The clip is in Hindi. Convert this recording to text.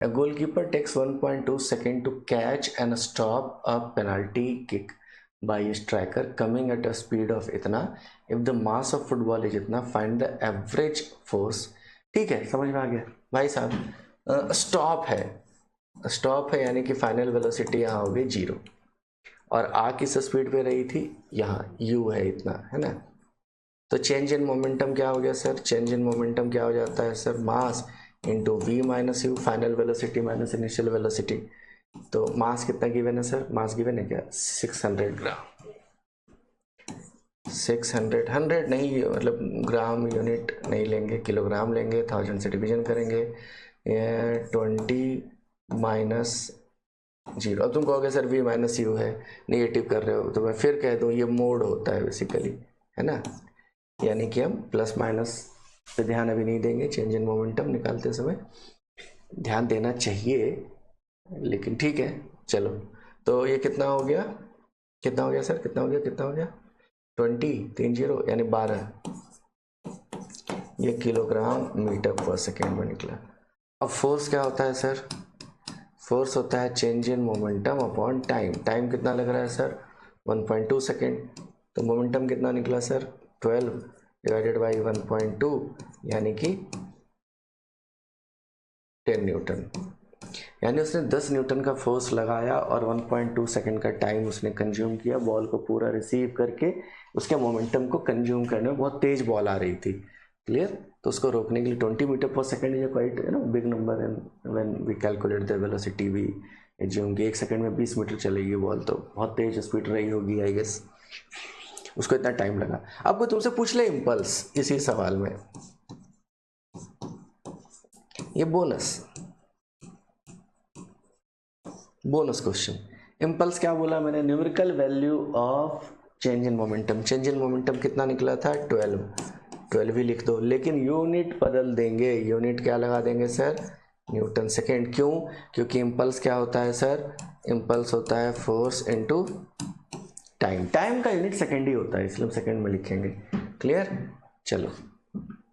A goalkeeper takes 1.2 seconds to catch and stop a penalty kick by a striker coming at a speed of इतना. If the mass of football is इतना, find the average force. ठीक है, समझ में आ गया भाई साहब. स्टॉप है, स्टॉप है यानी कि फाइनल वेलोसिटी यहाँ हो गई 0 और आ किस स्पीड पे रही थी, यहाँ u है इतना, है ना. तो चेंज इन मोमेंटम क्या हो गया सर, चेंज इन मोमेंटम क्या हो जाता है sir, mass into v minus u, final velocity minus initial velocity. तो मास कितना गिवन है सर, मास गिवन है क्या 600 ग्राम. 600 100 नहीं, मतलब ग्राम यूनिट नहीं लेंगे, किलोग्राम लेंगे, 1000 से डिवीजन करेंगे. 20 माइनस 0. अब तुम कहोगे सर वी माइनस यू है, निगेटिव कर रहे हो, तो मैं फिर कह दूँ ये मोड होता है बेसिकली, है ना. यानी कि हम प्लस माइनस पे ध्यान अभी नहीं देंगे, चेंज इन मोमेंटम निकालते समय ध्यान देना चाहिए, लेकिन ठीक है चलो. तो ये कितना हो गया, कितना हो गया सर, कितना हो गया, कितना हो गया 20 यानी 12, ये किलोग्राम मीटर पर सेकेंड में निकला. अब फोर्स क्या होता है सर, फोर्स होता है change in momentum upon time. Time कितना लग रहा है सर 1.2 सेकेंड, तो मोमेंटम कितना निकला सर 12 डिवाइडेड बाई 1.2 यानी कि 10 न्यूटन. यानी उसने 10 न्यूटन का फोर्स लगाया और 1.2 सेकेंड का टाइम उसने कंज्यूम किया बॉल को पूरा रिसीव करके. उसके मोमेंटम को कंज्यूम करने में बहुत तेज बॉल आ रही थी, क्लियर. तो उसको रोकने के लिए 20 metre per second is quite big number. And when we calculate the velocity we assume कि 1 सेकेंड में 20 मीटर चलेगी बॉल, तो बहुत तेज स्पीड रही होगी आई गेस, उसको इतना टाइम लगा. अब कोई तुमसे पूछ ले इम्पल्स इसी सवाल में, ये बोनस क्वेश्चन. इम्पल्स क्या बोला मैंने, numerical value of change in momentum. Change in momentum कितना निकला था 12 ही लिख दो, लेकिन यूनिट बदल देंगे. यूनिट क्या लगा देंगे सर, न्यूटन सेकेंड. क्यों, क्योंकि इम्पल्स क्या होता है सर, इम्पल्स होता है फोर्स इनटू टाइम. टाइम का यूनिट सेकेंड ही होता है, इसलिए हम सेकेंड में लिखेंगे, क्लियर. चलो